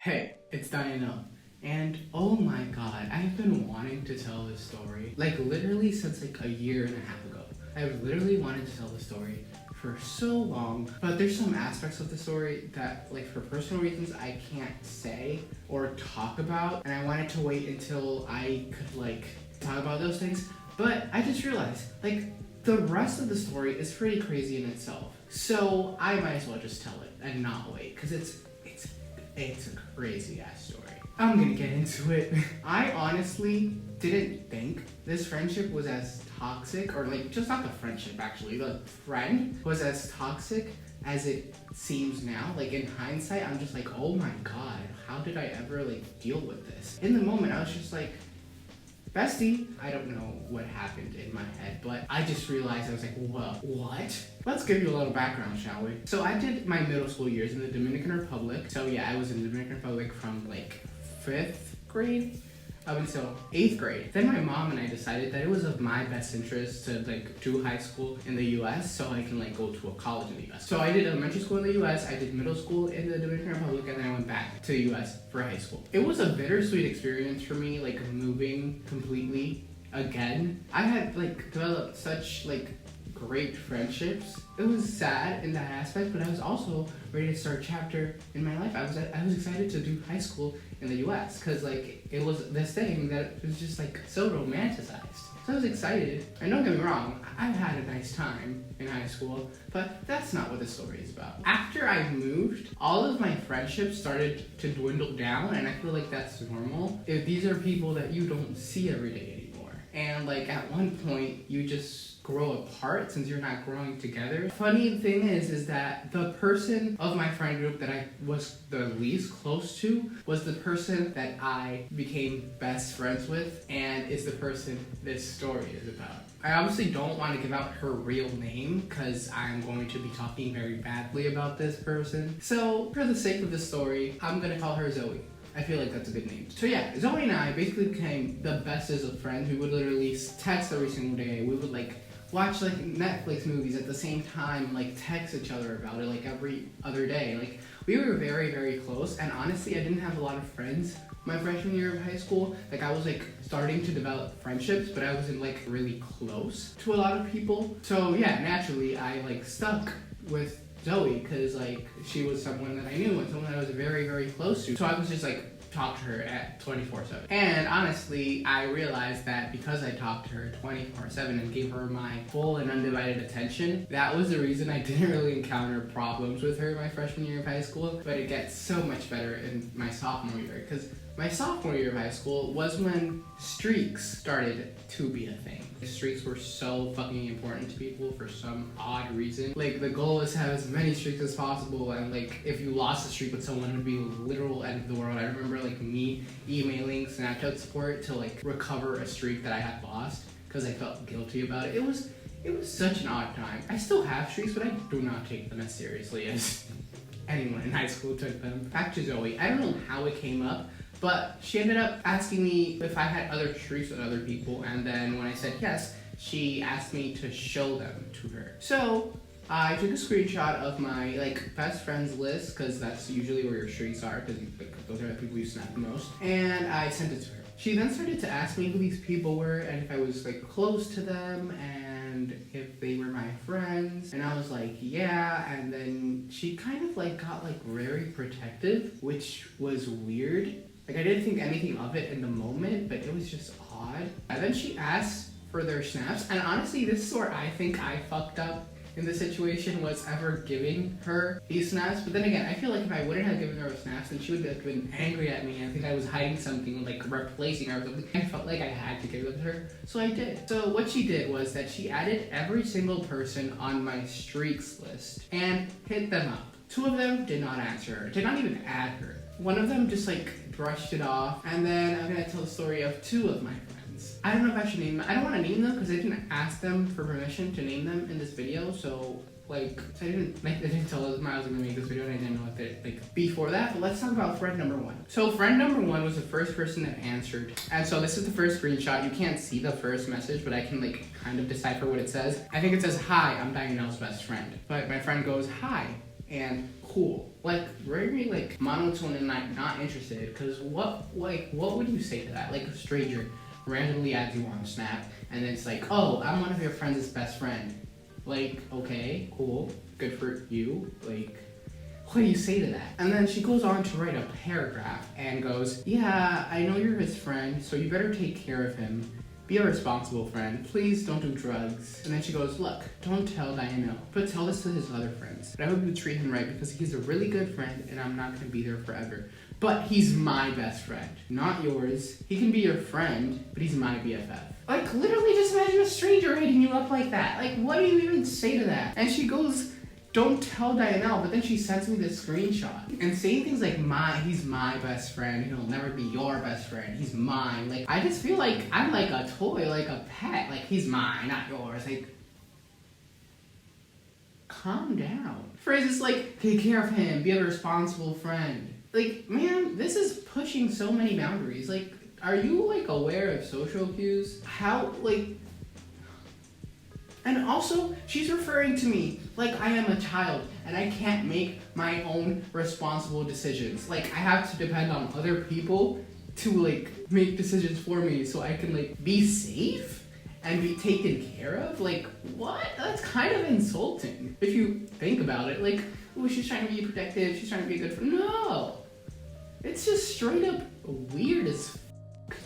Hey, it's Dianel. And oh my god, I've been wanting to tell this story, like literally since like a year and a half ago. I've literally wanted to tell the story for so long, but there's some aspects of the story that, like, for personal reasons I can't say or talk about, and I wanted to wait until I could like talk about those things. But I just realized, like, the rest of the story is pretty crazy in itself, so I might as well just tell it and not wait, because it's a crazy ass story. I'm gonna get into it. I honestly didn't think this friendship was as toxic, or like, just not the friendship actually, the friend was as toxic as it seems now. Like, in hindsight, I'm just like, oh my god, how did I ever like deal with this? In the moment, I was just like, bestie. I don't know what happened in my head, but I just realized, I was like, whoa, what? Let's give you a little background, shall we? So I did my middle school years in the Dominican Republic. So yeah, I was in the Dominican Republic from like 5th grade up until 8th grade. Then my mom and I decided that it was of my best interest to like do high school in the US so I can like go to a college in the US. So I did elementary school in the US, I did middle school in the Dominican Republic, and then I went back to the US for high school. It was a bittersweet experience for me, like moving completely again. I had like developed such like great friendships. It was sad in that aspect, but I was also ready to start a chapter in my life. I was excited to do high school in the US because like it was this thing that was just like so romanticized. So I was excited. And don't get me wrong, I've had a nice time in high school, but that's not what the story is about. After I moved, all of my friendships started to dwindle down, and I feel like that's normal if these are people that you don't see every day anymore. And like at one point you just grow apart since you're not growing together. Funny thing is that the person of my friend group that I was the least close to was the person that I became best friends with, and is the person this story is about. I obviously don't want to give out her real name because I'm going to be talking very badly about this person. So for the sake of the story, I'm gonna call her Zoe. I feel like that's a good name. So yeah, Zoe and I basically became the bestest of friends. We would literally text every single day. We would like watch like Netflix movies at the same time, like text each other about it like every other day. Like, we were very, very close, and honestly, I didn't have a lot of friends my freshman year of high school. Like, I was like starting to develop friendships, but I wasn't like really close to a lot of people. So yeah, naturally, I like stuck with Zoe because like she was someone that I knew and someone that I was very, very close to. So I was just like talk to her at 24/7. And honestly, I realized that because I talked to her 24/7 and gave her my full and undivided attention, that was the reason I didn't really encounter problems with her my freshman year of high school. But it gets so much better in my sophomore year, because my sophomore year of high school was when streaks started to be a thing. Streaks were so fucking important to people for some odd reason. Like, the goal is to have as many streaks as possible, and like, if you lost a streak with someone, it would be a literal end of the world. I remember like me emailing Snapchat support to like recover a streak that I had lost because I felt guilty about it. It was such an odd time. I still have streaks, but I do not take them as seriously as anyone in high school took them. Back to Zoe. I don't know how it came up, but she ended up asking me if I had other streaks with other people, and then when I said yes, she asked me to show them to her. So I took a screenshot of my like best friends list, because that's usually where your streaks are, because like, those are the people you snap the most, and I sent it to her. She then started to ask me who these people were and if I was like close to them and if they were my friends, and I was like, yeah. And then she kind of like got like very protective, which was weird. Like, I didn't think anything of it in the moment, but it was just odd. And then she asked for their snaps, and honestly, this is where I think I fucked up in the situation, was ever giving her these snaps. But then again, I feel like if I wouldn't have given her snaps, then she would have been angry at me. I think I was hiding something, like replacing her or something. I felt like I had to give them to her, so I did. So what she did was that she added every single person on my streaks list and hit them up. 2 of them did not answer her, did not even add her. One of them just like brushed it off, and then I'm gonna tell the story of 2 of my friends. I don't know if I should name them. I don't want to name them because I didn't ask them for permission to name them in this video. So like, I didn't tell them I was gonna make this video, and I didn't know what they like before that. But let's talk about friend number 1. So friend number 1 was the first person that answered, and so this is the first screenshot. You can't see the first message, but I can like kind of decipher what it says. I think it says, "Hi, I'm Dianel's best friend." But my friend goes, "Hi," and cool. Like, very, like, monotone and, like, not interested. Because what would you say to that? Like, a stranger randomly adds you on Snap, and then it's like, oh, I'm one of your friends' best friend. Like, okay, cool, good for you. Like, what do you say to that? And then she goes on to write a paragraph and goes, yeah, I know you're his friend, so you better take care of him. Be a responsible friend. Please don't do drugs. And then she goes, look, don't tell Dianel, but tell this to his other friends. But I hope you treat him right because he's a really good friend and I'm not gonna be there forever. But he's my best friend, not yours. He can be your friend, but he's my BFF. Like, literally just imagine a stranger hitting you up like that. Like, what do you even say to that? And she goes, don't tell Dianel, but then she sends me this screenshot and saying things like, he's my best friend, he'll never be your best friend, he's mine. Like, I just feel like I'm like a toy, like a pet, like he's mine, not yours. Like, calm down. Phrases like, take care of him, be a responsible friend. Like, man, this is pushing so many boundaries. Like, are you like aware of social cues? How, like, and also, she's referring to me like I am a child and I can't make my own responsible decisions. Like, I have to depend on other people to, like, make decisions for me so I can, like, be safe and be taken care of. Like, what? That's kind of insulting. If you think about it, like, oh, she's trying to be protective, she's trying to be a good friend. No! It's just straight up weird as f.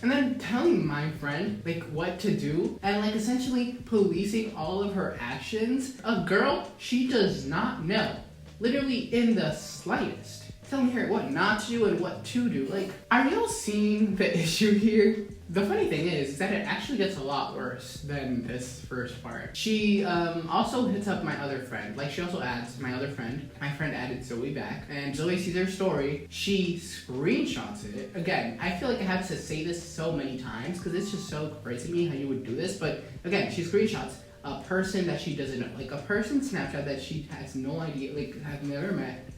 And then telling my friend, like, what to do, and, like, essentially policing all of her actions. A girl she does not know. Literally in the slightest. Telling her what not to do and what to do. Like, are y'all seeing the issue here? The funny thing is that it actually gets a lot worse than this first part. She also hits up my other friend. Like, she also adds my other friend. My friend added Zoe back. And Zoe sees her story. She screenshots it. Again, I feel like I have to say this so many times because it's just so crazy to me how you would do this. But again, she screenshots a person that she doesn't know. Like, a person's Snapchat that she has no idea, like, have never met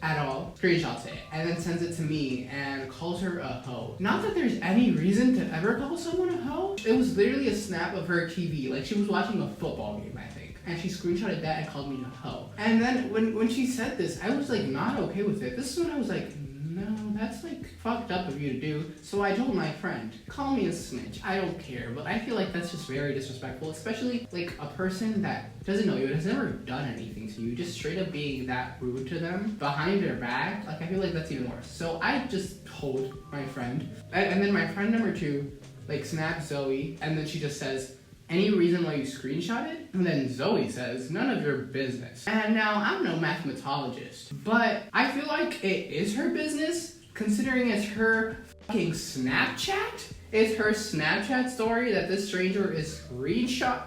at all, screenshots it, and then sends it to me and calls her a hoe. Not that there's any reason to ever call someone a hoe. It was literally a snap of her TV, like she was watching a football game, I think. And she screenshotted that and called me a hoe. And then when she said this, I was like not okay with it. This is when I was like, no, that's like fucked up of you to do. So I told my friend, call me a snitch, I don't care, but I feel like that's just very disrespectful, especially like a person that doesn't know you and has never done anything to you, just straight up being that rude to them behind their back. Like, I feel like that's even worse. So I just told my friend, and then my friend number 2 like snaps Zoe, and then she just says, any reason why you screenshot it? And then Zoe says, none of your business. And now, I'm no mathematologist, but I feel like it is her business, considering it's her fucking Snapchat? It's her Snapchat story that this stranger is screenshot?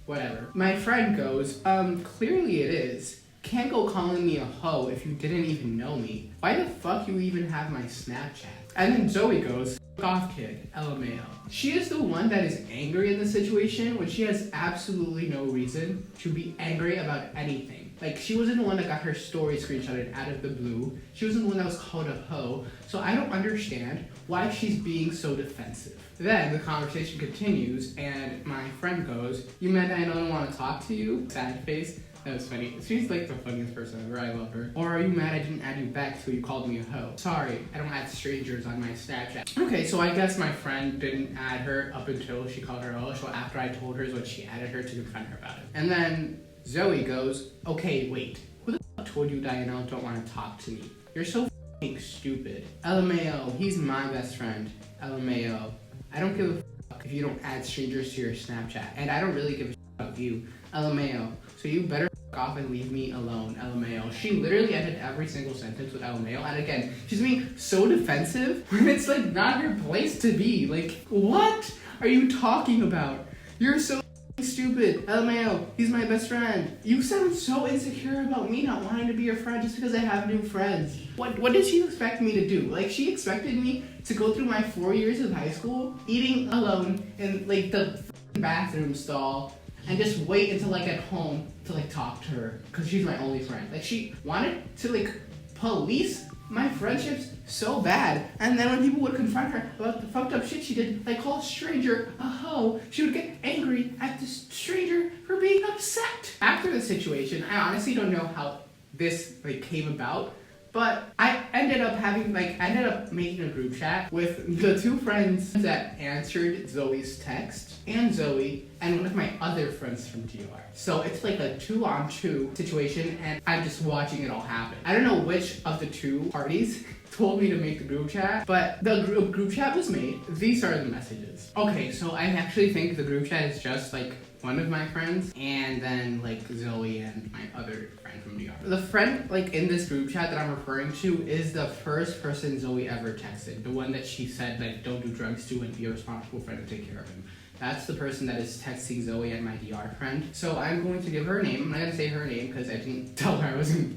Whatever. My friend goes, clearly it is. Can't go calling me a hoe if you didn't even know me. Why the fuck you even have my Snapchat? And then Zoe goes, fuck off kid, LMAO. She is the one that is angry in the situation when she has absolutely no reason to be angry about anything. Like, she wasn't the one that got her story screenshotted out of the blue. She wasn't the one that was called a hoe. So I don't understand why she's being so defensive. Then the conversation continues and my friend goes, you meant I don't want to talk to you? Sad face. That was funny. She's like the funniest person ever. I love her. Or are you mad I didn't add you back so you called me a hoe? Sorry, I don't add strangers on my Snapchat. Okay, so I guess my friend didn't add her up until she called her a hoe. So after I told her is when she added her to confront her about it. And then Zoe goes, okay, wait. Who the fuck told you Dianel don't want to talk to me? You're so f***ing stupid. LMAO, he's my best friend. LMAO. I don't give a fuck if you don't add strangers to your Snapchat. And I don't really give a shit about you. LMAO. So you better fuck off and leave me alone. LMAO. She literally ended every single sentence with LMAO. And again, she's being so defensive when it's like not her place to be. Like, what are you talking about? You're so stupid. LMAO, he's my best friend. You sound so insecure about me not wanting to be your friend just because I have new friends. What did she expect me to do? Like, she expected me to go through my 4 years of high school eating alone in like the bathroom stall and just wait until I get home to like talk to her because she's my only friend. Like, she wanted to like police my friendships so bad, and then when people would confront her about the fucked up shit she did, like call a stranger a hoe, she would get angry at the stranger for being upset. After the situation, I honestly don't know how this like came about. But I ended up making a group chat with the two friends that answered Zoe's text, and Zoe, and one of my other friends from DR. So it's like a 2-on-2 situation, and I'm just watching it all happen. I don't know which of the two parties told me to make the group chat, but the group chat was made. These are the messages. Okay, so I actually think the group chat is just like one of my friends, and then like Zoe and my other friend from DR. The friend like in this group chat that I'm referring to is the first person Zoe ever texted. The one that she said like don't do drugs to and be a responsible friend and take care of him. That's the person that is texting Zoe and my DR friend. So I'm going to give her a name. I'm not gonna say her name because I didn't tell her I was gonna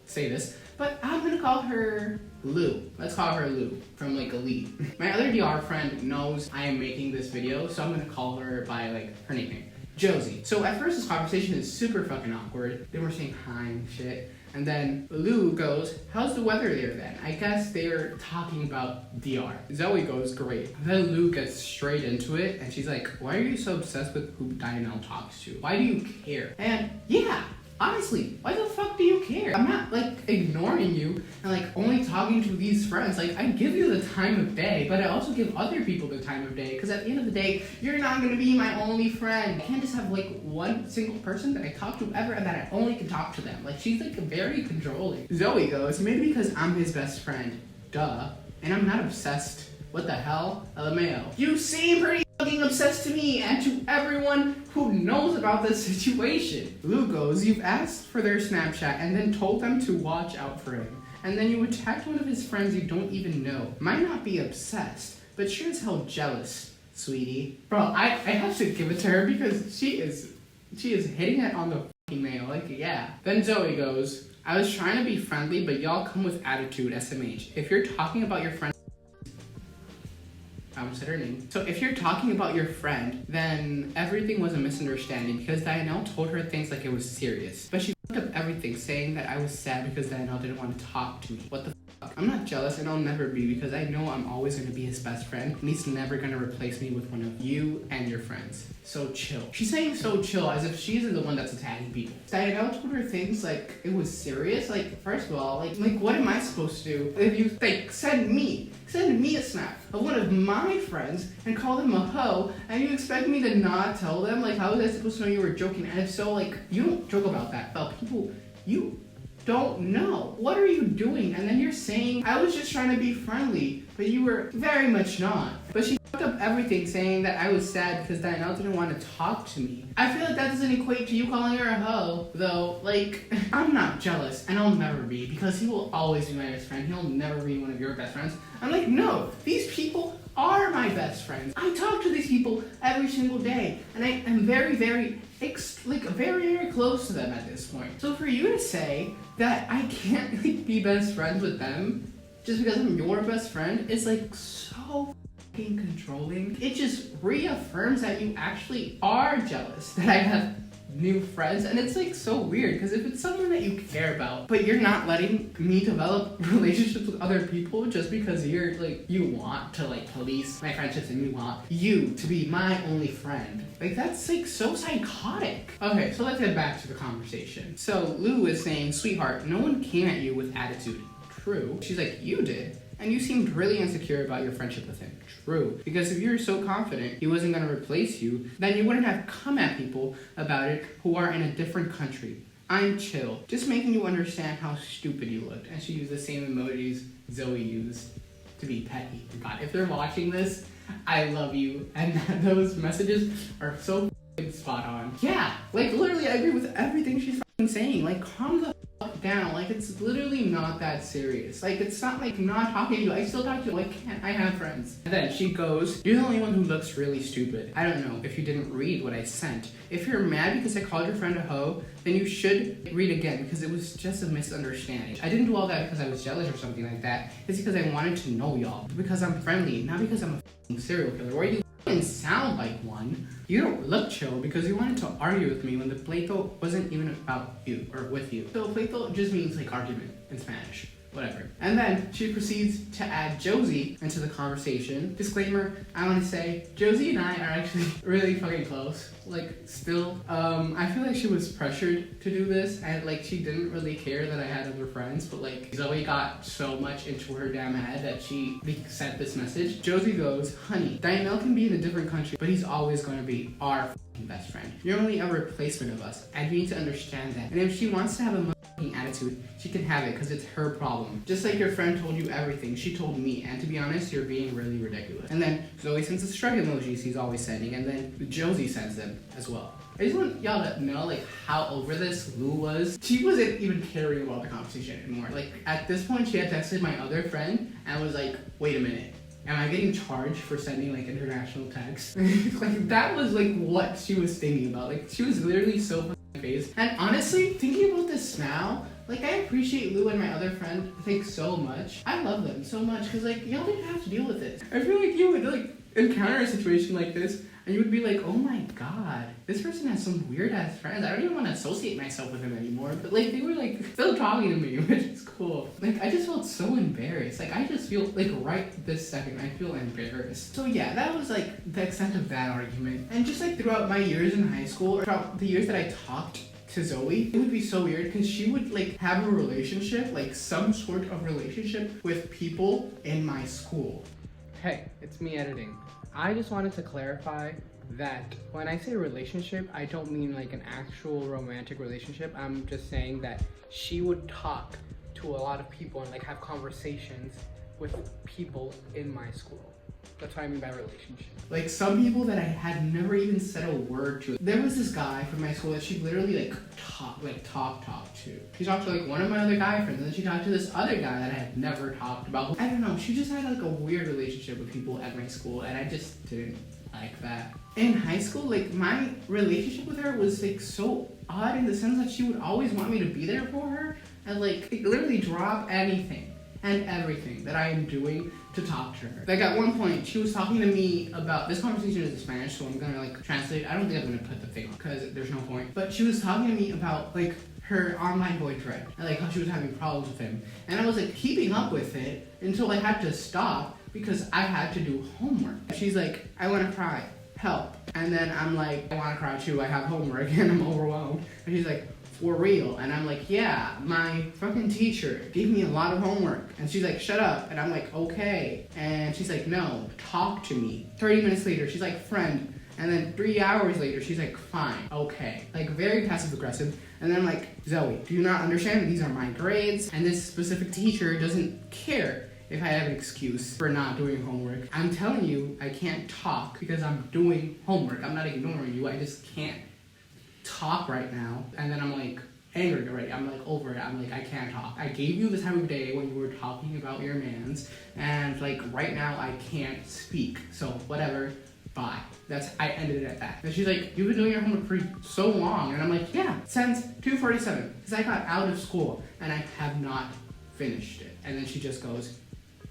say this, but I'm gonna call her Lou. Let's call her Lou from like Elite. My other DR friend knows I am making this video, so I'm gonna call her by like her nickname. Josie. So at first this conversation is super fucking awkward. Then we're saying hi and shit. And then Lou goes, how's the weather there then? I guess they're talking about DR. Zoe goes, great. Then Lou gets straight into it and she's like, why are you so obsessed with who Dianel talks to? Why do you care? And yeah, honestly, why the fuck do you care? I'm not like ignoring you and like only talking to these friends. Like I give you the time of day, but I also give other people the time of day because at the end of the day, you're not gonna be my only friend. I can't just have like one single person that I talk to ever and that I only can talk to them. Like she's like very controlling. Zoe goes, maybe because I'm his best friend, duh, and I'm not obsessed. What the hell? LMAO. You seem pretty fucking obsessed to me and to everyone who knows about this situation. Lou goes, you've asked for their Snapchat and then told them to watch out for him. And then you attacked one of his friends you don't even know. Might not be obsessed, but sure as hell jealous, sweetie. Bro, I have to give it to her because she is hitting it on the fucking nail. Like, yeah. Then Zoe goes, I was trying to be friendly, but y'all come with attitude, SMH. If you're talking about your friend, I almost said her name. So if you're talking about your friend, then everything was a misunderstanding because Dianel told her things like it was serious. But she fucked up everything, saying that I was sad because Dianel didn't want to talk to me. What the fuck? I'm not jealous and I'll never be because I know I'm always going to be his best friend and he's never going to replace me with one of you and your friends. So chill. She's saying so chill as if she's the one that's attacking people. Dianel told her things like it was serious. Like, first of all, like what am I supposed to do if you like send me a snap of one of my friends and call them a hoe and you expect me to not tell them? Like, how was I supposed to know you were joking? And if so, like, you don't joke about that about people you don't know. What are you doing? And then you're saying I was just trying to be friendly, but you were very much not. But she fucked up everything, saying that I was sad because Dianel didn't want to talk to me. I feel like that doesn't equate to you calling her a hoe, though. Like, I'm not jealous, and I'll never be, because he will always be my best friend. He'll never be one of your best friends. I'm like, no, these people are my best friends. I talk to these people every single day, and I am very, very close to them at this point. So for you to say that I can't like be best friends with them just because I'm your best friend is like so fucking controlling. It just reaffirms that you actually are jealous that I have new friends, and it's like so weird because if it's someone that you care about but you're not letting me develop relationships with other people just because you're like you want to like police my friendships and you want you to be my only friend, like that's like so psychotic. Okay, so let's get back to the conversation. So Lou is saying, sweetheart, no one came at you with attitude. True. She's like, you did. And you seemed really insecure about your friendship with him. True. Because if you're so confident he wasn't going to replace you, then you wouldn't have come at people about it who are in a different country. I'm chill. Just making you understand how stupid you looked. And she used the same emojis Zoe used to be petty. God, if they're watching this, I love you. And those messages are so spot on. Yeah, like literally I agree with everything she's saying. Like, calm the fuck down. Like, it's literally not that serious. Like, it's not like I'm not talking to you. I still talk to you. Like, can't I have friends? And then she goes, you're the only one who looks really stupid. I don't know if you didn't read what I sent. If you're mad because I called your friend a hoe, then you should read again because it was just a misunderstanding. I didn't do all that because I was jealous or something like that. It's because I wanted to know y'all. Because I'm friendly, not because I'm a f***ing serial killer. Or you didn't sound like one. You don't look chill because you wanted to argue with me when the pleito wasn't even about you or with you. So pleito just means like argument in Spanish. whatever. And then she proceeds to add Josie into the conversation. Disclaimer, I want to say, Josie and I are actually really fucking close. Like, still. I feel like she was pressured to do this, and like, she didn't really care that I had other friends, but like, Zoe got so much into her damn head that she sent this message. Josie goes, honey, Dianel can be in a different country, but he's always going to be our best friend. You're only a replacement of us, and you need to understand that. And if she wants to have a attitude, she can have it because it's her problem. Just like your friend told you everything, she told me, and to be honest, you're being really ridiculous. And then Zoe sends the shrug emojis he's always sending, and then Josie sends them as well. I just want y'all to know like how over this Lou was. She wasn't even caring about the conversation anymore. Like at this point, she had texted my other friend and was like, wait a minute, am I getting charged for sending like international texts? Like that was like what she was thinking about. Like she was literally so phased. And honestly, thinking about this now, like I appreciate Lou and my other friend like so much. I love them so much because like y'all didn't have to deal with it. I feel like you would like encounter a situation like this and you would be like, oh my god, this person has some weird ass friends. I don't even want to associate myself with them anymore. But like they were like still talking to me, which is cool. Like I just felt so embarrassed. Like I just feel like right this second I feel embarrassed. So yeah, that was like the extent of that argument. And just like throughout my years in high school, or throughout the years that I talked to Zoe, it would be so weird because she would like have a relationship, like some sort of relationship with people in my school. Hey, it's me editing. I just wanted to clarify that when I say relationship, I don't mean like an actual romantic relationship. I'm just saying that she would talk to a lot of people and like have conversations with people in my school. That's what I mean by relationship. Like some people that I had never even said a word to. There was this guy from my school that she literally like talked to. She talked to like one of my other guy friends, and then she talked to this other guy that I had never talked about. I don't know, she just had like a weird relationship with people at my school, and I just didn't like that. In high school, like my relationship with her was like so odd in the sense that she would always want me to be there for her and like literally drop anything and everything that I am doing to talk to her. Like at one point, she was talking to me about, this conversation is in Spanish, so I'm gonna like translate. I don't think I'm gonna put the thing on because there's no point. But she was talking to me about like her online boyfriend and like how she was having problems with him. And I was like keeping up with it until I had to stop because I had to do homework. She's like, I wanna cry, help. And then I'm like, I wanna cry too, I have homework and I'm overwhelmed. And she's like, for real? And I'm like, yeah, my fucking teacher gave me a lot of homework. And she's like, shut up. And I'm like, okay. And she's like, no, talk to me. 30 minutes later, she's like, friend. And then 3 hours later, she's like, fine, okay. Like very passive aggressive. And then I'm like, Zoe, do you not understand that these are my grades? And this specific teacher doesn't care if I have an excuse for not doing homework. I'm telling you, I can't talk because I'm doing homework. I'm not ignoring you, I just can't talk right now. And then I'm like angry already. I'm like over it. I'm like, I can't talk. I gave you the time of day when you were talking about your mans, and like right now I can't speak. So whatever, bye. I ended it at that. And she's like, you've been doing your homework for so long. And I'm like, yeah, since 2:47. Because I got out of school and I have not finished it. And then she just goes,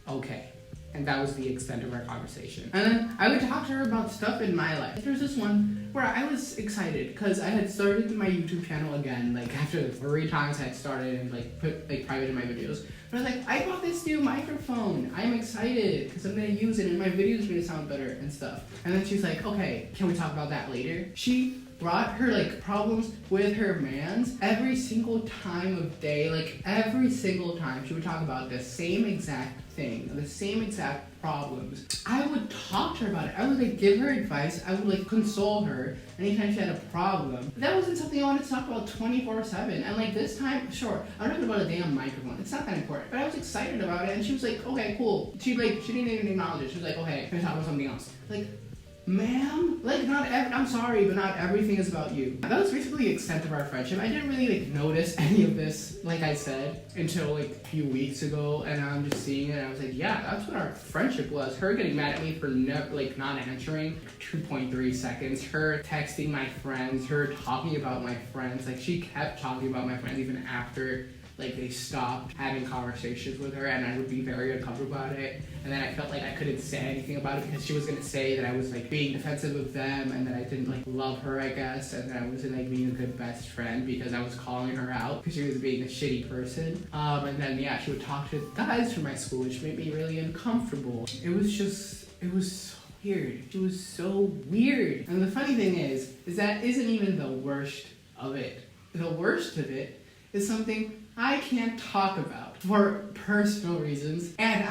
okay. And that was the extent of our conversation. And then I would talk to her about stuff in my life. There's this one where I was excited because I had started my YouTube channel again, like after the 3 times I had started and like put like private in my videos. But I was like, I bought this new microphone. I'm excited because I'm gonna use it and my videos are gonna sound better and stuff. And then she's like, okay, can we talk about that later? She brought her like problems with her mans every single time of day. Like every single time she would talk about the same exact thing, the same exact problems. I would talk to her about it. I would like give her advice. I would like console her anytime she had a problem. But that wasn't something I wanted to talk about 24/7. And like this time, sure, I'm talking about a damn microphone. It's not that important. But I was excited about it and she was like, okay, cool. She didn't even acknowledge it. She was like, okay, can I talk about something else? Like, ma'am, like I'm sorry, but not everything is about you. That was basically the extent of our friendship. I didn't really like notice any of this, like I said, until like a few weeks ago, and I'm just seeing it and I was like, yeah, that's what our friendship was. Her getting mad at me for like not answering 2.3 seconds, her texting my friends, her talking about my friends. Like she kept talking about my friends even after like they stopped having conversations with her, and I would be very uncomfortable about it. And then I felt like I couldn't say anything about it because she was gonna say that I was like being defensive of them and that I didn't like love her, I guess, and that I wasn't like being a good best friend because I was calling her out because she was being a shitty person. And then yeah, she would talk to guys from my school, which made me really uncomfortable. It was so weird. It was so weird. And the funny thing is that isn't even the worst of it. The worst of it is something I can't talk about for personal reasons, and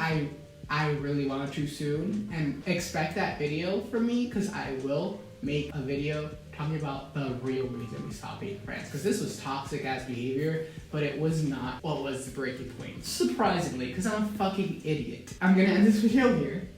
I really want to soon, and expect that video from me because I will make a video talking about the real reason we stopped being friends, because this was toxic ass behavior, but it was not what was the breaking point, surprisingly, because I'm a fucking idiot. I'm gonna end this video here.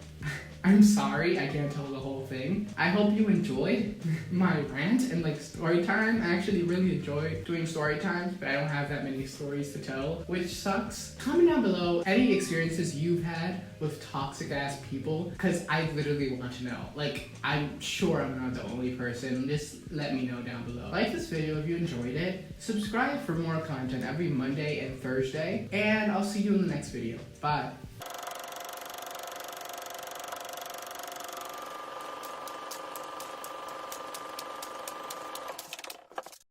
I'm sorry I can't tell the whole thing. I hope you enjoyed my rant and like story time. I actually really enjoy doing story times, but I don't have that many stories to tell, which sucks. Comment down below any experiences you've had with toxic ass people, because I literally want to know. Like, I'm sure I'm not the only person. Just let me know down below. Like this video if you enjoyed it. Subscribe for more content every Monday and Thursday, and I'll see you in the next video. Bye.